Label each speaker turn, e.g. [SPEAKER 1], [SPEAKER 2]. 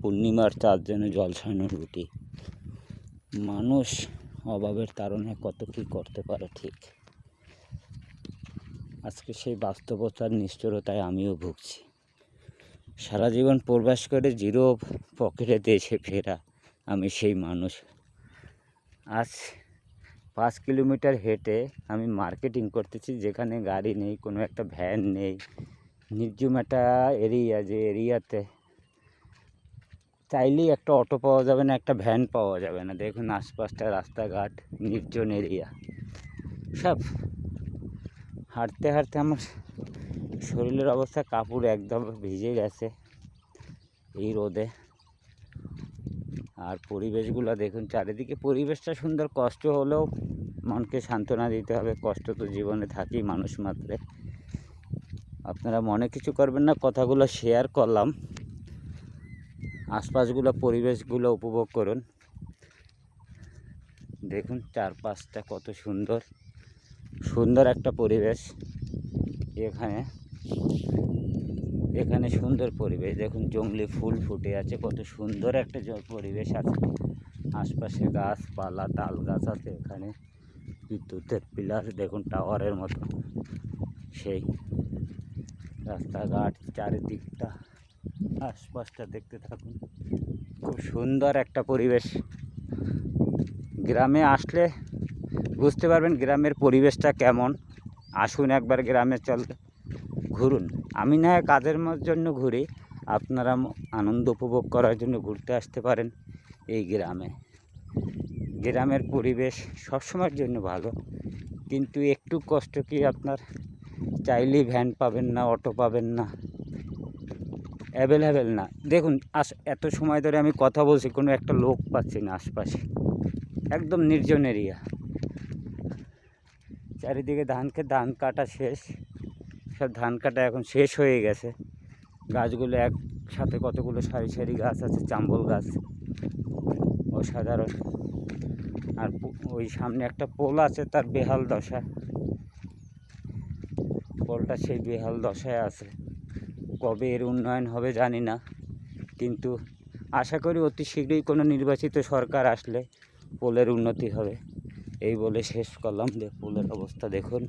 [SPEAKER 1] পূর্ণিমার চাঁদ যেন জলসানো রুটি। মানুষ অভাবের তাড়নায় কত কী করতে পারে, ঠিক আজকে সেই বাস্তবতার নিষ্ঠুরতায় আমিও ভুগছি। সারা জীবন প্রবাস করে জিরো পকেটে দেশে ফেরা আমি সেই মানুষ। আজ 5 কিলোমিটার হেঁটে আমি মার্কেটিং করতেছি, যেখানে গাড়ি নেই, কোনো একটা ভ্যান নেই, নির্জুম একটা এরিয়া, যে এরিয়াতে চাইলেই একটা অটো পাওয়া যাবে না, একটা ভ্যান পাওয়া যাবে না। দেখুন আশপাশটা রাস্তাঘাট নির্জন এরিয়া। সব হাঁটতে হাঁটতে আমার শরীরের অবস্থা, কাপড় একদম ভিজে গেছে এই রোদে। আর পরিবেশগুলো দেখুন, চারিদিকে পরিবেশটা সুন্দর, কষ্ট হলেও মনকে সান্ত্বনা দিতে হবে। কষ্ট তো জীবনে থাকেই মানুষ মাত্রে। আপনারা মনে কিছু করবেন না, কথাগুলো শেয়ার করলাম। আশপাশগুলো পরিবেশগুলো উপভোগ করুন। দেখুন চারপাশটা কত সুন্দর, সুন্দর একটা পরিবেশ। এখানে সুন্দর পরিবেশ। দেখুন জংলি ফুল ফুটে আছে, কত সুন্দর একটা পরিবেশ আছে। আশপাশে গাছপালা, তাল গাছ আছে। এখানে বিদ্যুতের পিলার দেখুন, টাওয়ারের মতো। সেই রাস্তাঘাট, চারিদিকটা, আশপাশটা দেখতে থাকুন। খুব সুন্দর একটা পরিবেশ। গ্রামে আসলে বুঝতে পারবেন গ্রামের পরিবেশটা কেমন। আসুন একবার গ্রামে ঘুরুন। আমি না হয় কাজের জন্য ঘুরি, আপনারা আনন্দ উপভোগ করার জন্য ঘুরতে আসতে পারেন এই গ্রামে। গ্রামের পরিবেশ সবসময়ের জন্য ভালো, কিন্তু একটু কষ্ট কি, আপনার চাইলেই ভ্যান পাবেন না, অটো পাবেন না, অ্যাভেলেবেল না। দেখুন এত সময় ধরে আমি কথা বলছি, কোনো একটা লোক পাচ্ছি না আশপাশে। একদম নির্জন এরিয়া। চারিদিকে ধান কাটা শেষ, সব ধান কাটা এখন শেষ হয়ে গেছে। গাছগুলো একসাথে কতগুলো সারি সারি গাছ আছে, চাম্বল গাছ, অসাধারণ। আর ওই সামনে একটা পোল আছে, তার বেহাল দশা। পোলটা সেই বেহাল দশায় আছে। কবে এর উন্নয়ন হবে জানি না, কিন্তু আশা করি অতি শীঘ্রই কোনো নির্বাচিত সরকার আসলে পোলের উন্নতি হবে। এই বলে শেষ করলাম। পোলের অবস্থা দেখুন।